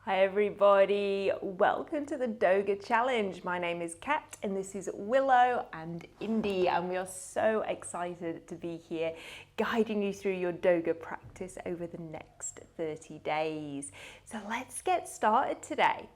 Hi everybody, welcome to the Doga Challenge. My name is Kat and this is Willow and Indy, and we are so excited to be here guiding you through your Doga practice over the next 30 days. So let's get started today.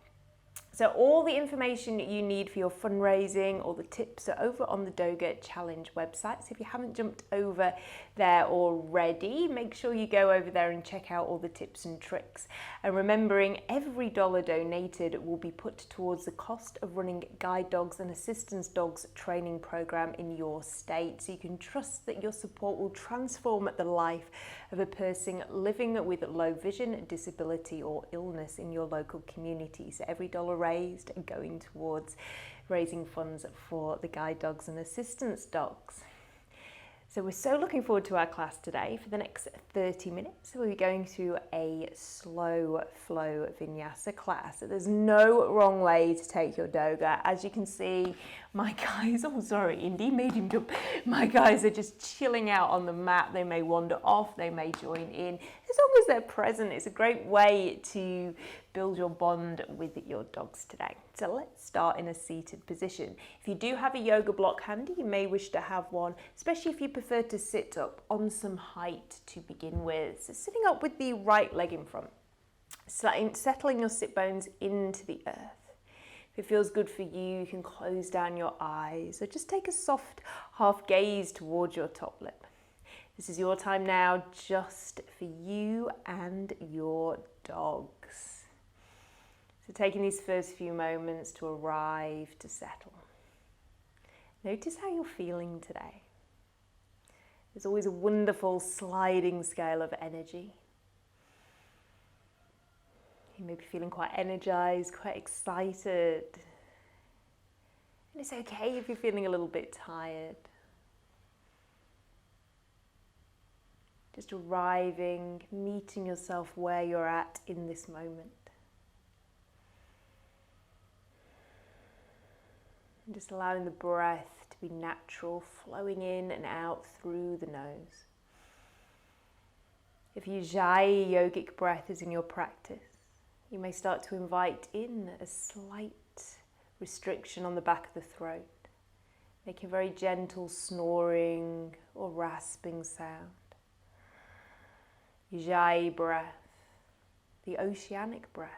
So all the information you need for your fundraising, all the tips are over on the Doga Challenge website. So if you haven't jumped over there already, make sure you go over there and check out all the tips and tricks. And remembering every dollar donated will be put towards the cost of running guide dogs and assistance dogs training program in your state. So you can trust that your support will transform the life of a person living with low vision, disability or illness in your local community. So every dollar raised and going towards raising funds for the guide dogs and assistance dogs. So we're so looking forward to our class today. For the next 30 minutes, we'll be going through a slow flow vinyasa class. So there's no wrong way to take your Doga. As you can see, my guys, oh sorry, Indy made him jump. My guys are just chilling out on the mat. They may wander off, they may join in. As long as they're present, it's a great way to build your bond with your dogs today. So let's start in a seated position. If you do have a yoga block handy, you may wish to have one, especially if you prefer to sit up on some height to begin with. So sitting up with the right leg in front, settling your sit bones into the earth. If it feels good for you, you can close down your eyes or just take a soft half gaze towards your top lip. This is your time now, just for you and your dogs. So taking these first few moments to arrive, to settle. Notice how you're feeling today. There's always a wonderful sliding scale of energy. You may be feeling quite energized, quite excited. And it's okay if you're feeling a little bit tired. Just arriving, meeting yourself where you're at in this moment. And just allowing the breath to be natural, flowing in and out through the nose. If Ujjayi yogic breath is in your practice, you may start to invite in a slight restriction on the back of the throat, making a very gentle snoring or rasping sound. Ujjayi breath, the oceanic breath,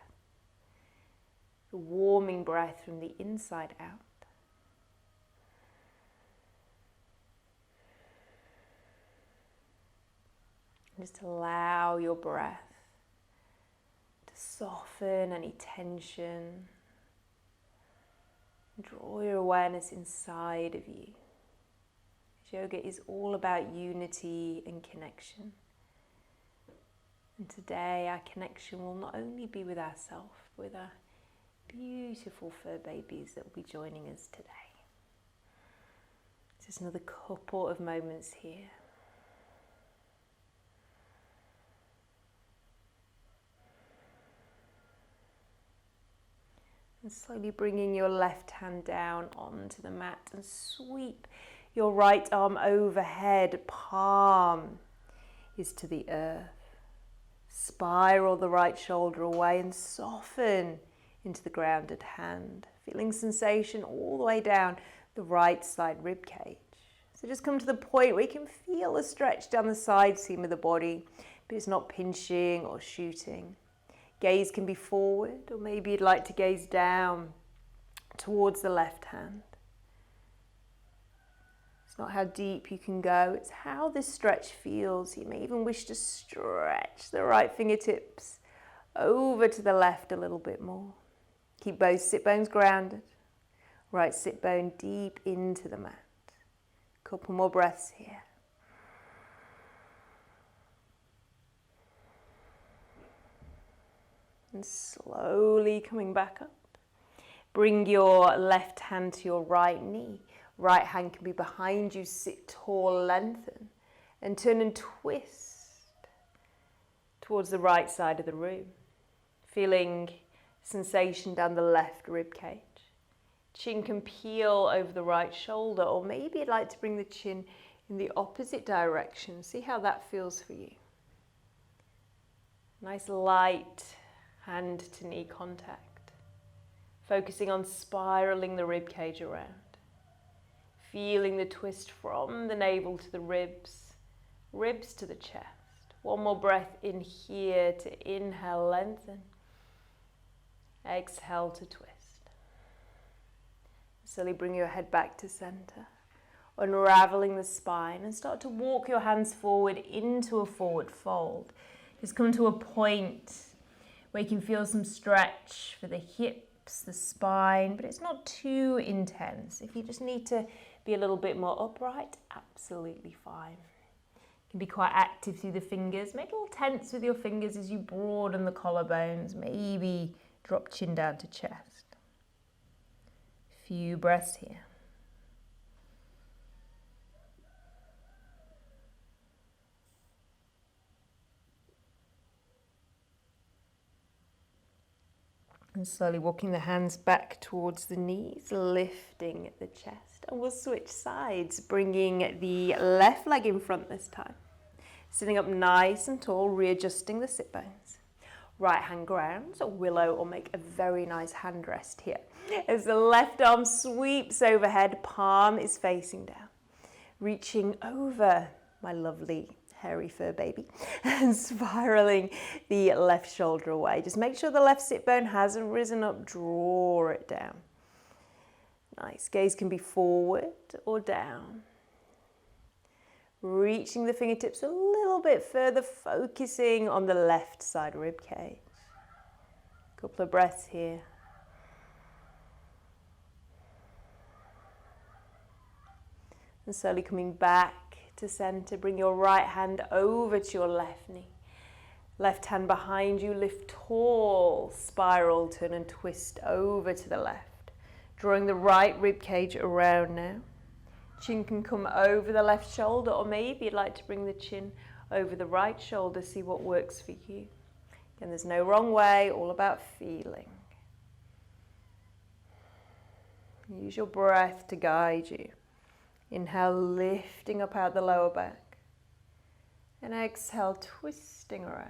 the warming breath from the inside out. Just allow your breath to soften any tension. Draw your awareness inside of you. Yoga is all about unity and connection. And today our connection will not only be with ourselves, but with our beautiful fur babies that will be joining us today. Just another couple of moments here. And slowly bringing your left hand down onto the mat and sweep your right arm overhead. Palm is to the earth. Spiral the right shoulder away and soften into the grounded hand. Feeling sensation all the way down the right side rib cage. So just come to the point where you can feel a stretch down the side seam of the body, but it's not pinching or shooting. Gaze can be forward, or maybe you'd like to gaze down towards the left hand. It's not how deep you can go, it's how this stretch feels. You may even wish to stretch the right fingertips over to the left a little bit more. Keep both sit bones grounded, right sit bone deep into the mat. Couple more breaths here. And slowly coming back up. Bring your left hand to your right knee. Right hand can be behind you, sit tall, lengthen, and turn and twist towards the right side of the room. Feeling sensation down the left rib cage. Chin can peel over the right shoulder, or maybe you'd like to bring the chin in the opposite direction. See how that feels for you. Nice light hand to knee contact, focusing on spiraling the rib cage around, feeling the twist from the navel to the ribs, ribs to the chest. One more breath in here to inhale, lengthen. Exhale to twist. Slowly bring your head back to center, unraveling the spine, and start to walk your hands forward into a forward fold. Just come to a point where you can feel some stretch for the hips, the spine, but it's not too intense. If you just need to be a little bit more upright, absolutely fine. You can be quite active through the fingers. Make a little tense with your fingers as you broaden the collarbones. Maybe drop chin down to chest. Few breaths here. And slowly walking the hands back towards the knees, lifting the chest. And we'll switch sides, bringing the left leg in front this time. Sitting up nice and tall, readjusting the sit bones. Right hand grounds, a willow, or make a very nice hand rest here. As the left arm sweeps overhead, palm is facing down. Reaching over my lovely hairy fur baby and spiraling the left shoulder away. Just make sure the left sit bone hasn't risen up, draw it down. Nice, gaze can be forward or down. Reaching the fingertips a little bit further, focusing on the left side rib cage. Couple of breaths here. And slowly coming back to center, bring your right hand over to your left knee. Left hand behind you, lift tall, spiral, turn and twist over to the left. Drawing the right rib cage around now. Chin can come over the left shoulder, or maybe you'd like to bring the chin over the right shoulder, see what works for you. Again, there's no wrong way, all about feeling. Use your breath to guide you. Inhale, lifting up out the lower back. And exhale, twisting around.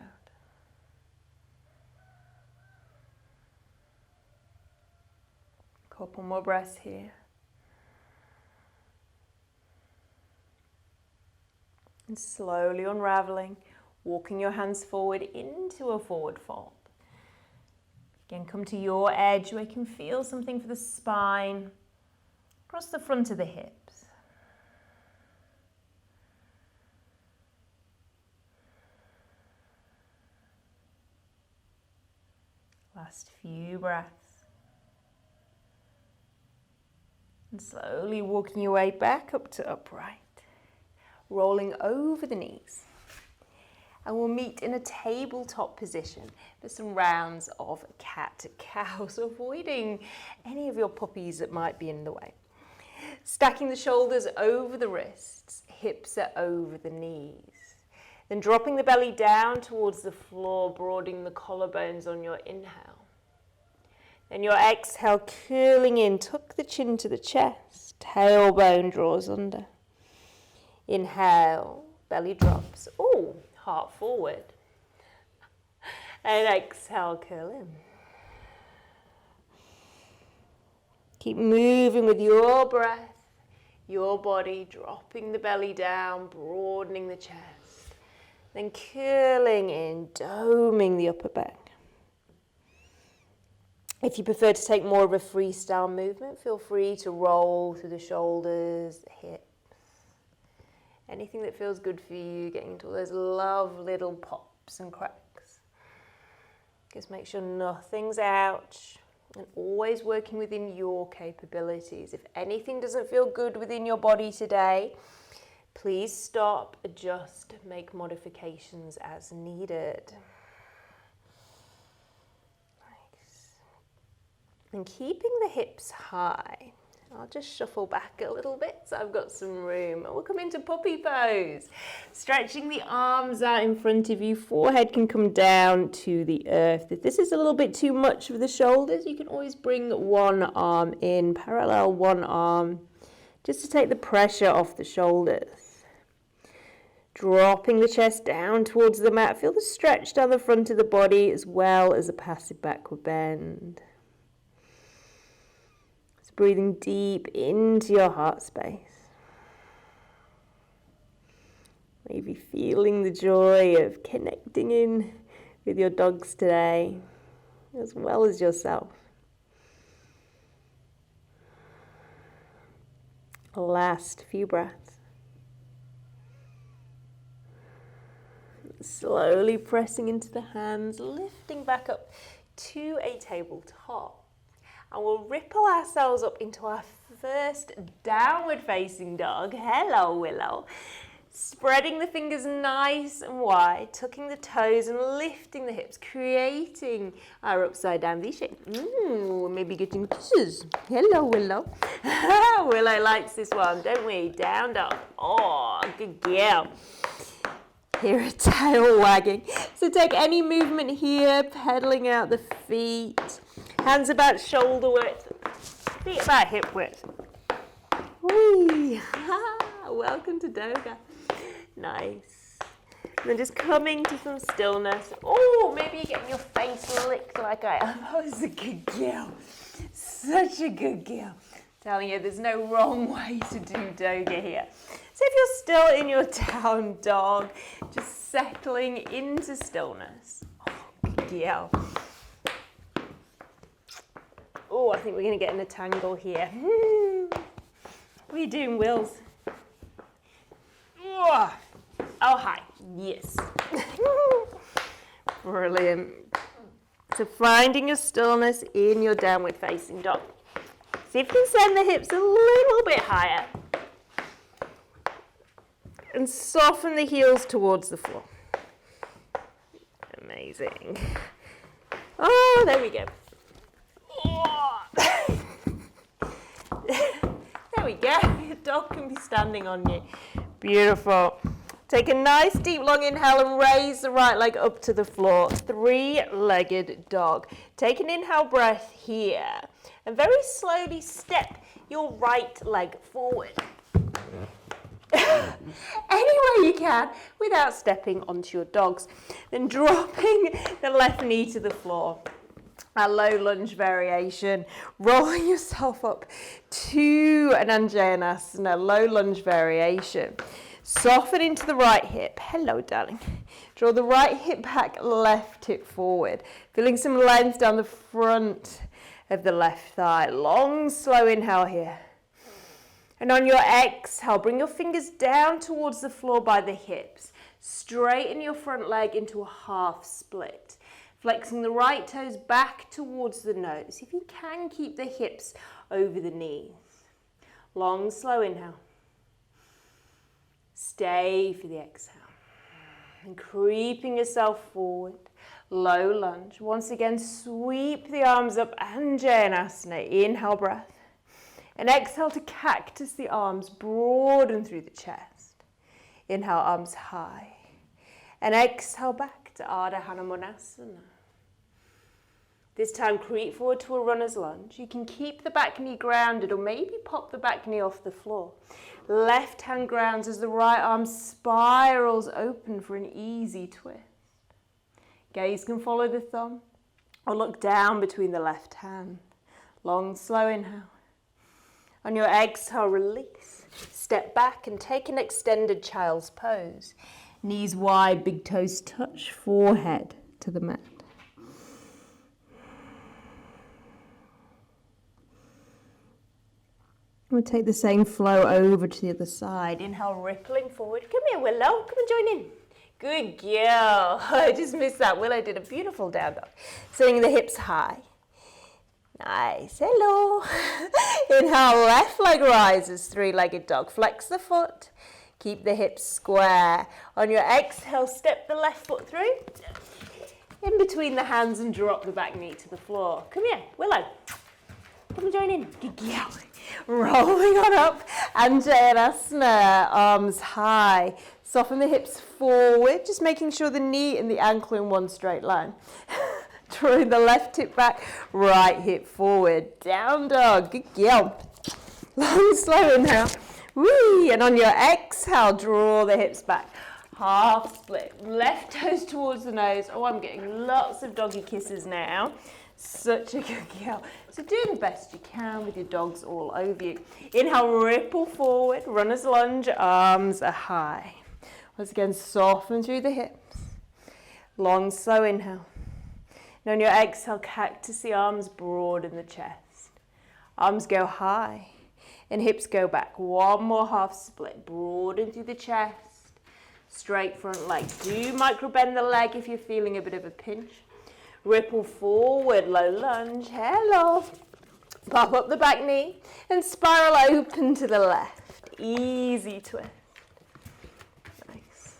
Couple more breaths here. And slowly unraveling, walking your hands forward into a forward fold. Again, come to your edge where you can feel something for the spine, across the front of the hips. Last few breaths. And slowly walking your way back up to upright. Rolling over the knees. And we'll meet in a tabletop position for some rounds of cat-cow, so avoiding any of your puppies that might be in the way. Stacking the shoulders over the wrists, hips are over the knees. Then dropping the belly down towards the floor, broadening the collarbones on your inhale. Then your exhale, curling in, tuck the chin to the chest, tailbone draws under. Inhale, belly drops. Oh, heart forward. And exhale, curl in. Keep moving with your breath, your body, dropping the belly down, broadening the chest. Then curling in, doming the upper back. If you prefer to take more of a freestyle movement, feel free to roll through the shoulders, the hips. Anything that feels good for you, getting into all those lovely little pops and cracks. Just make sure nothing's out and always working within your capabilities. If anything doesn't feel good within your body today, please stop, adjust, make modifications as needed. Nice. And keeping the hips high. I'll just shuffle back a little bit so I've got some room. And we'll come into puppy pose. Stretching the arms out in front of you. Forehead can come down to the earth. If this is a little bit too much for the shoulders, you can always bring one arm in, parallel one arm, just to take the pressure off the shoulders. Dropping the chest down towards the mat. Feel the stretch down the front of the body as well as a passive backward bend. Just breathing deep into your heart space. Maybe feeling the joy of connecting in with your dogs today, as well as yourself. Last few breaths. Slowly pressing into the hands, lifting back up to a tabletop. And we'll ripple ourselves up into our first downward facing dog. Hello, Willow. Spreading the fingers nice and wide, tucking the toes and lifting the hips, creating our upside down V shape. Maybe getting kisses. Hello, Willow. Willow likes this one, don't we? Down dog. Oh, good girl. Hear a tail wagging. So take any movement here, pedaling out the feet. Hands about shoulder width, feet about hip width. Whee! Welcome to Doga. Nice. And then just coming to some stillness. Oh, maybe you're getting your face licked like I am. That was a good girl. Such a good girl. Telling you, there's no wrong way to do Doga here. So if you're still in your down dog, just settling into stillness. Oh, good girl. Oh, I think we're going to get in a tangle here. What are you doing, Wills? Oh, hi. Yes. Brilliant. So finding your stillness in your downward facing dog. See if you can send the hips a little bit higher. And soften the heels towards the floor. Amazing. Oh, there we go. Oh. There we go. Your dog can be standing on you. Beautiful. Take a nice deep long inhale and raise the right leg up to the floor. Three-legged dog. Take an inhale breath here. And very slowly step your right leg forward. Any way you can without stepping onto your dogs. Then dropping the left knee to the floor. A low lunge variation. Rolling yourself up to an Anjaneyasana, low lunge variation. Soften into the right hip. Hello, darling. Draw the right hip back, left hip forward. Feeling some length down the front of the left thigh. Long, slow inhale here. And on your exhale, bring your fingers down towards the floor by the hips. Straighten your front leg into a half split. Flexing the right toes back towards the nose. If you can, keep the hips over the knees. Long, slow inhale. Stay for the exhale. And creeping yourself forward. Low lunge. Once again, sweep the arms up. Anjaneyasana. Inhale, breath. And exhale to cactus the arms. Broaden through the chest. Inhale, arms high. And exhale back to Ardha Hanumanasana. This time, creep forward to a runner's lunge. You can keep the back knee grounded or maybe pop the back knee off the floor. Left hand grounds as the right arm spirals open for an easy twist. Gaze can follow the thumb or look down between the left hand. Long, slow inhale. On your exhale, release. Step back and take an extended child's pose. Knees wide, big toes touch, forehead to the mat. We'll take the same flow over to the other side. Inhale, rippling forward. Come here, Willow. Come and join in. Good girl. I just missed that. Willow did a beautiful down dog. Sitting the hips high. Nice. Hello. Inhale, left leg rises, three-legged dog. Flex the foot. Keep the hips square. On your exhale, step the left foot through. In between the hands and drop the back knee to the floor. Come here, Willow. Come and join in. Good girl. Rolling on up. Anjaneyasana. Arms high. Soften the hips forward. Just making sure the knee and the ankle in one straight line. Drawing the left hip back. Right hip forward. Down dog. Good girl. Long, slow inhale. Whee! And on your exhale, draw the hips back. half split. Left toes towards the nose. Oh, I'm getting lots of doggy kisses now. Such a good girl. So do the best you can with your dogs all over you. Inhale, ripple forward, runner's lunge, arms are high. Once again, soften through the hips. Long, slow inhale. Now on your exhale, cactus the arms, broaden the chest. Arms go high and hips go back. One more half split, broaden through the chest. Straight front leg. Do micro bend the leg if you're feeling a bit of a pinch. Ripple forward, low lunge, hello. Pop up the back knee and spiral open to the left. Easy twist. Nice.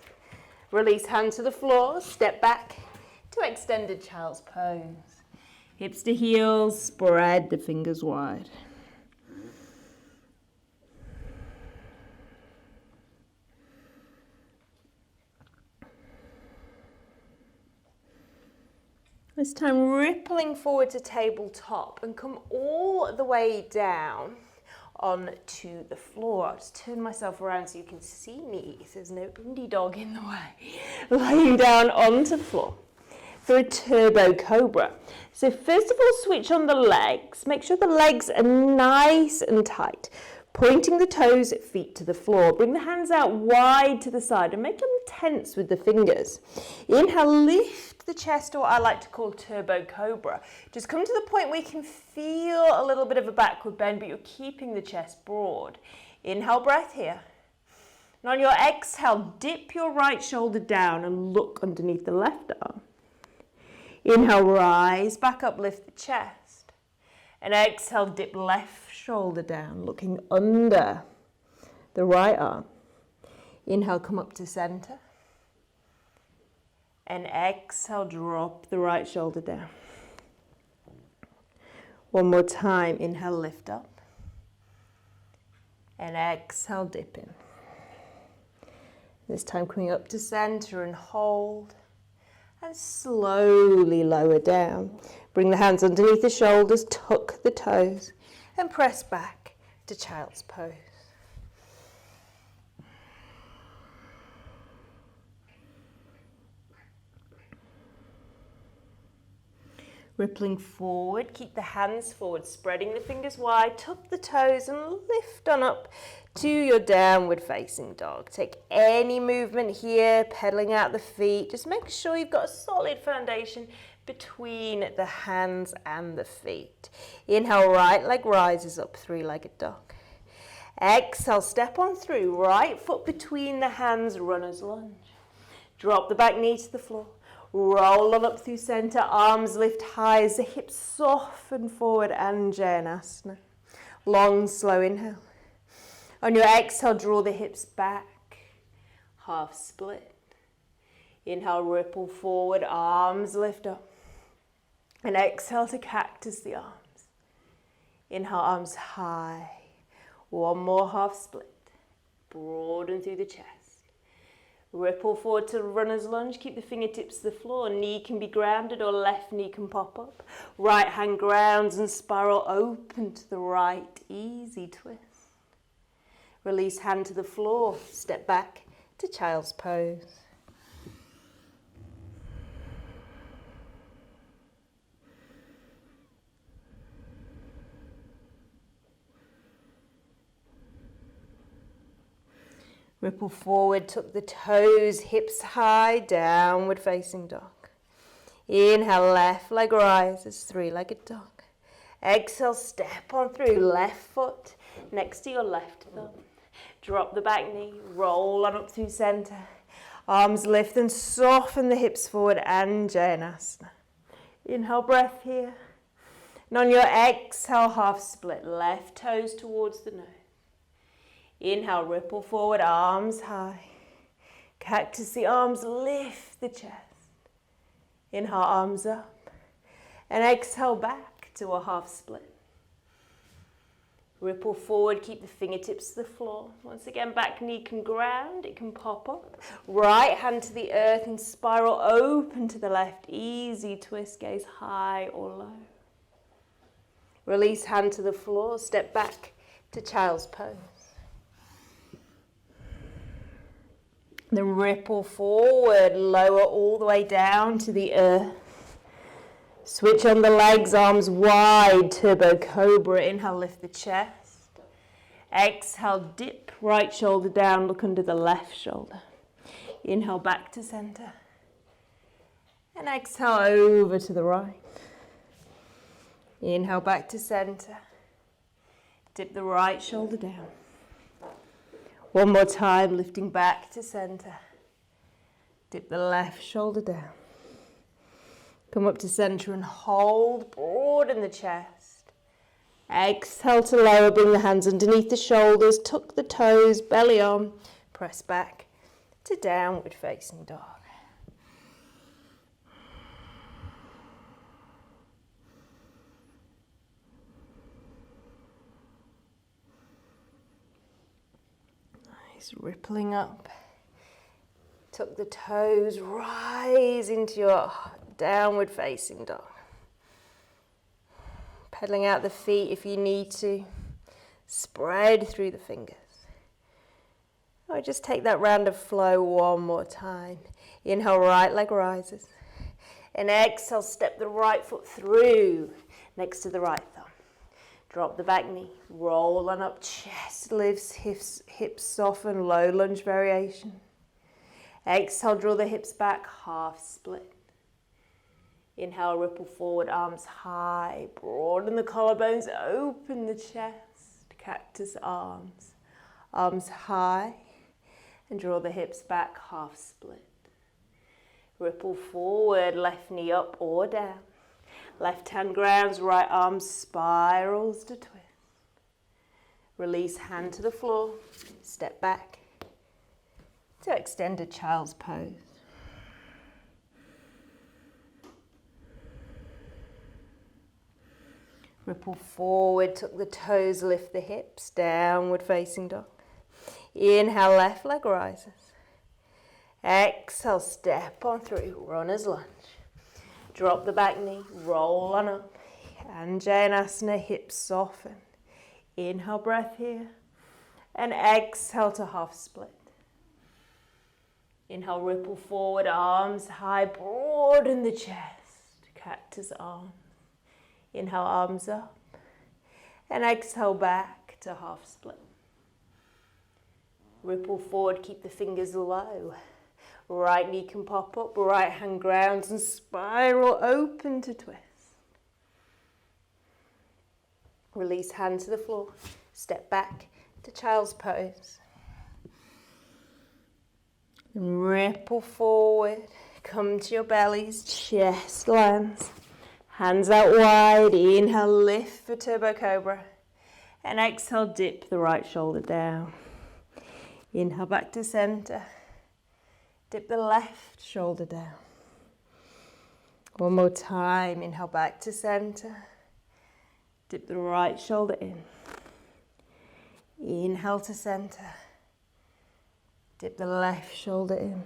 Release hand to the floor, step back to extended child's pose. Hips to heels, spread the fingers wide. This time rippling forward to tabletop and come all the way down onto the floor. I'll just turn myself around so you can see me. So there's no indie dog in the way. Lying down onto the floor for a turbo cobra. So first of all, switch on the legs. Make sure the legs are nice and tight. Pointing the toes, feet to the floor. Bring the hands out wide to the side and make them tense with the fingers. Inhale, lift the chest, or I like to call turbo cobra. Just come to the point where you can feel a little bit of a backward bend, but you're keeping the chest broad. Inhale, breath here. And on your exhale, dip your right shoulder down and look underneath the left arm. Inhale, rise back up, lift the chest. And exhale, dip left shoulder down, looking under the right arm. Inhale, come up to center. And exhale, drop the right shoulder down. One more time, inhale, lift up. And exhale, dip in. This time coming up to center and hold. And slowly lower down. Bring the hands underneath the shoulders, tuck the toes, and press back to child's pose. Rippling forward, keep the hands forward, spreading the fingers wide, tuck the toes and lift on up to your downward facing dog. Take any movement here, pedaling out the feet. Just make sure you've got a solid foundation between the hands and the feet. Inhale, right leg rises up, three-legged dog. Exhale, step on through, right foot between the hands, runner's lunge. Drop the back knee to the floor. Roll on up through center, arms lift high as the hips soften forward, Anjaneyasana. Long, slow inhale. On your exhale, draw the hips back, half split. Inhale, ripple forward, arms lift up. And exhale to cactus the arms. Inhale, arms high. One more half split. Broaden through the chest. Ripple forward to runner's lunge. Keep the fingertips to the floor. Knee can be grounded or left knee can pop up. Right hand grounds and spiral open to the right. Easy twist. Release hand to the floor. Step back to child's pose. Ripple forward, tuck the toes, hips high, downward facing dog. Inhale, left leg rises, three-legged dog. Exhale, step on through, left foot next to your left thumb. Drop the back knee, roll on up through center. Arms lift and soften the hips forward, Anjaneyasana. Inhale, breath here. And on your exhale, half split, left toes towards the nose. Inhale, ripple forward, arms high. Cactus the arms, lift the chest. Inhale, arms up. And exhale back to a half split. Ripple forward, keep the fingertips to the floor. Once again, back knee can ground, it can pop up. Right hand to the earth and spiral open to the left. Easy twist, gaze high or low. Release hand to the floor, step back to child's pose. Then ripple forward, lower all the way down to the earth. Switch on the legs, arms wide, turbo cobra. Inhale, lift the chest. Exhale, dip right shoulder down, look under the left shoulder. Inhale, back to center. And exhale, over to the right. Inhale, back to center. Dip the right shoulder down. One more time, lifting back to center. Dip the left shoulder down. Come up to center and hold, broaden the chest. Exhale to lower, bring the hands underneath the shoulders, tuck the toes, belly on, press back to downward facing dog. Nice, rippling up. Tuck the toes, rise into your downward facing dog. Pedaling out the feet if you need to. Spread through the fingers. Or just take that round of flow one more time. Inhale, right leg rises. And exhale, step the right foot through next to the right thumb. Drop the back knee. Roll on up, chest lifts, hips soften, low lunge variation. Exhale, draw the hips back, half split. Inhale, ripple forward, arms high, broaden the collarbones, open the chest, cactus arms. Arms high, and draw the hips back, half split. Ripple forward, left knee up or down. Left hand grounds, right arm spirals to twist. Release hand to the floor, step back to extended child's pose. Ripple forward, tuck the toes, lift the hips, downward facing dog. Inhale, left leg rises. Exhale, step on through, runner's lunge. Drop the back knee, roll on up. Anjaneyasana, hips soften. Inhale, breath here. And exhale to half split. Inhale, ripple forward, arms high, broaden the chest. Cactus arms. Inhale, arms up. And exhale, back to half split. Ripple forward, keep the fingers low. Right knee can pop up, right hand grounds and spiral open to twist. Release hand to the floor. Step back to child's pose. And ripple forward. Come to your bellies, chest lands. Hands out wide. Inhale, lift for turbo cobra. And exhale, dip the right shoulder down. Inhale, back to center. Dip the left shoulder down. One more time. Inhale, back to center. Dip the right shoulder in. Inhale to center. Dip the left shoulder in.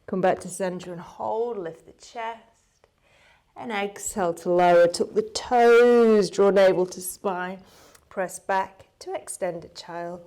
Come back to center and hold. Lift the chest. And exhale to lower. Tuck the toes. Draw navel to spine. Press back to extended child.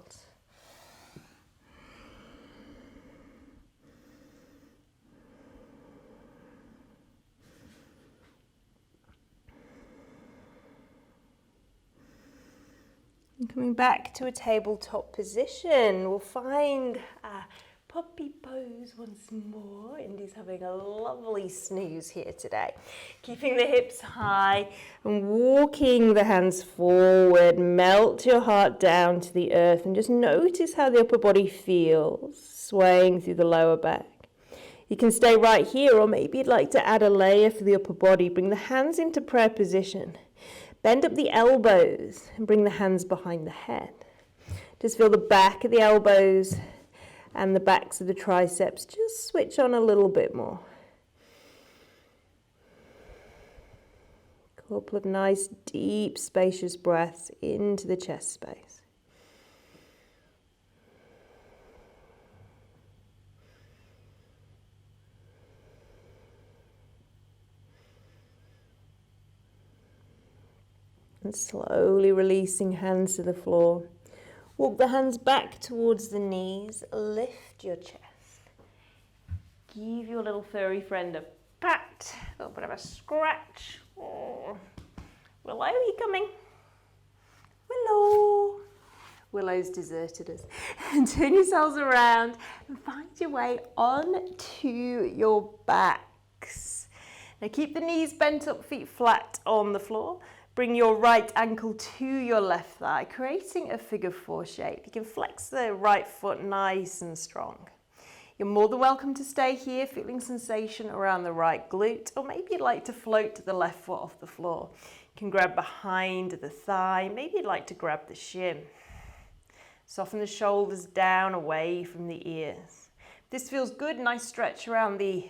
And coming back to a tabletop position, we'll find a puppy pose once more. Indy's having a lovely snooze here today. Keeping the hips high and walking the hands forward. Melt your heart down to the earth and just notice how the upper body feels, swaying through the lower back. You can stay right here, or maybe you'd like to add a layer for the upper body. Bring the hands into prayer position. Bend up the elbows and bring the hands behind the head. Just feel the back of the elbows and the backs of the triceps. Just switch on a little bit more. Couple of nice, deep, spacious breaths into the chest space. And slowly releasing hands to the floor. Walk the hands back towards the knees, lift your chest. Give your little furry friend a pat, a little bit of a scratch. Oh. Willow, are you coming? Willow. Willow's deserted us. And turn yourselves around and find your way on to your backs. Now keep the knees bent up, feet flat on the floor. Bring your right ankle to your left thigh, creating a figure 4 shape. You can flex the right foot nice and strong. You're more than welcome to stay here, feeling sensation around the right glute, or maybe you'd like to float to the left foot off the floor. You can grab behind the thigh, maybe you'd like to grab the shin. Soften the shoulders down away from the ears. If this feels good, nice stretch around the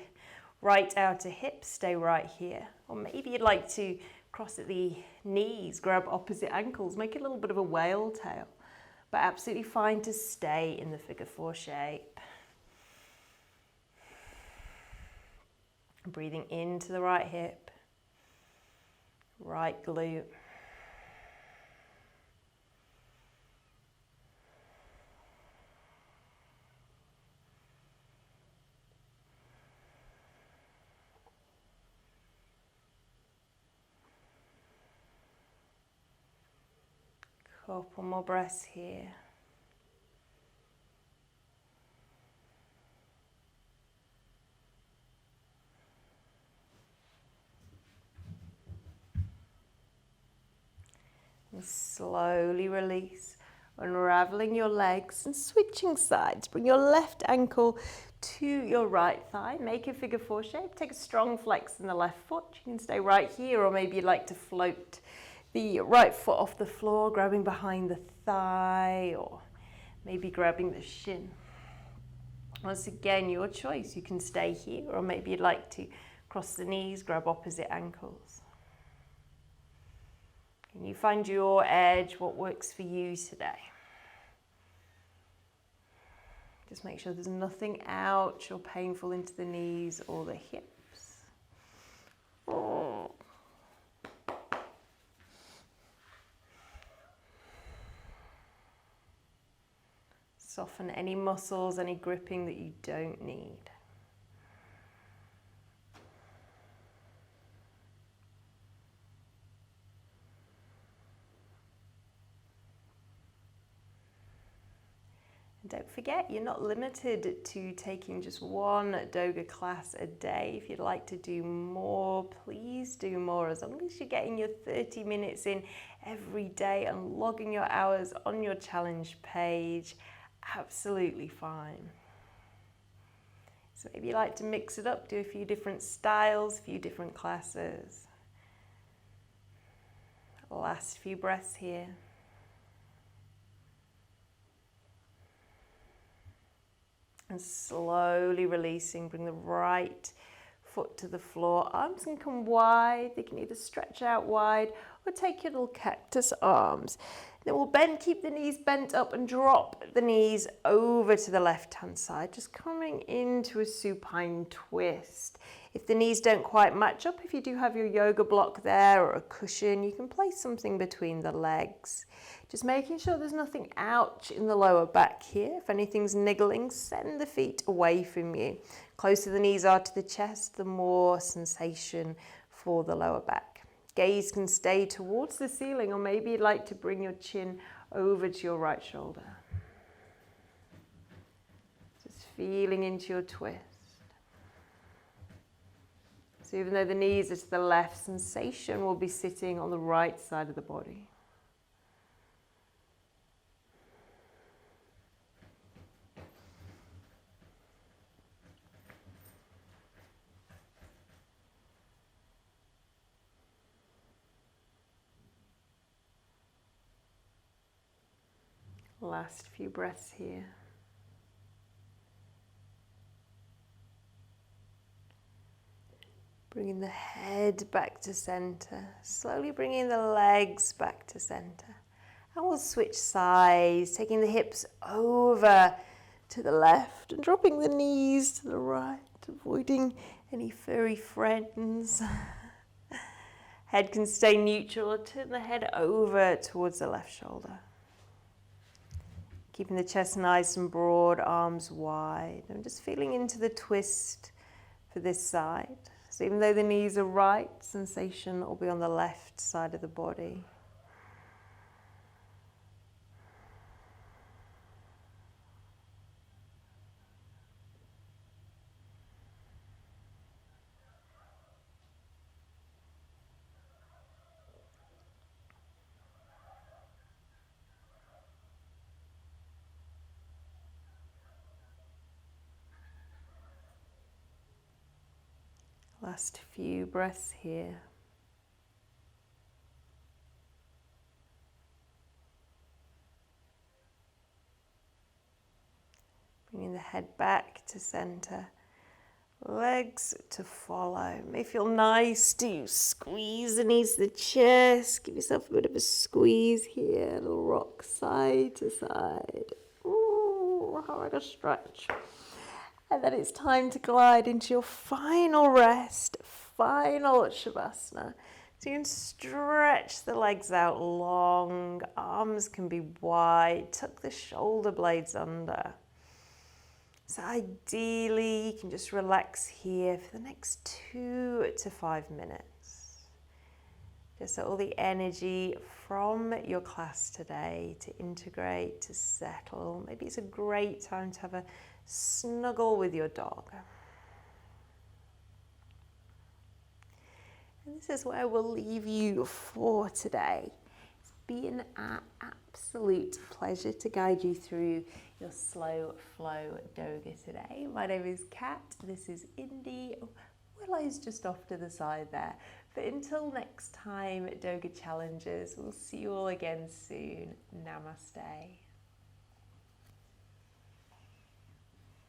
right outer hip, stay right here. Or maybe you'd like to cross at the knees, grab opposite ankles, make a little bit of a whale tail, but absolutely fine to stay in the figure 4 shape. Breathing into the right hip, right glute. Couple more breaths here. And slowly release, unraveling your legs and switching sides. Bring your left ankle to your right thigh. Make a figure 4 shape. Take a strong flex in the left foot. You can stay right here, or maybe you'd like to float the right foot off the floor, grabbing behind the thigh, or maybe grabbing the shin. Once again, your choice. You can stay here, or maybe you'd like to cross the knees, grab opposite ankles. Can you find your edge, what works for you today? Just make sure there's nothing ouch or painful into the knees or the hips. Oh. Soften any muscles, any gripping that you don't need. And don't forget, you're not limited to taking just one Doga class a day. If you'd like to do more, please do more. As long as you're getting your 30 minutes in every day and logging your hours on your challenge page, absolutely fine. So maybe you like to mix it up, do a few different styles, a few different classes. Last few breaths here. And slowly releasing, bring the right foot to the floor. Arms can come wide. They can either stretch out wide or take your little cactus arms. Then we'll bend, keep the knees bent up and drop the knees over to the left-hand side, just coming into a supine twist. If the knees don't quite match up, if you do have your yoga block there or a cushion, you can place something between the legs. Just making sure there's nothing ouch in the lower back here. If anything's niggling, send the feet away from you. Closer the knees are to the chest, the more sensation for the lower back. Gaze can stay towards the ceiling, or maybe you'd like to bring your chin over to your right shoulder. Just feeling into your twist. So even though the knees are to the left, sensation will be sitting on the right side of the body. Last few breaths here. Bringing the head back to center, slowly bringing the legs back to center. And we'll switch sides, taking the hips over to the left and dropping the knees to the right, avoiding any furry friends. Head can stay neutral, or turn the head over towards the left shoulder. Keeping the chest nice and broad, arms wide. I'm just feeling into the twist for this side. So even though the knees are right, sensation will be on the left side of the body. Last few breaths here. Bringing the head back to center. Legs to follow. It may feel nice to squeeze the knees to the chest. Give yourself a bit of a squeeze here. A little rock side to side. Ooh, how like a stretch. And then it's time to glide into your final rest, final Shavasana. So you can stretch the legs out long, arms can be wide, tuck the shoulder blades under. So ideally, you can just relax here for the next 2 to 5 minutes. Just so all the energy from your class today to integrate, to settle. Maybe it's a great time to have a snuggle with your dog. And this is where we'll leave you for today. It's been an absolute pleasure to guide you through your slow flow Doga today. My name is Kat, this is Indy. Willow's just off to the side there. But until next time, Doga Challengers, we'll see you all again soon. Namaste.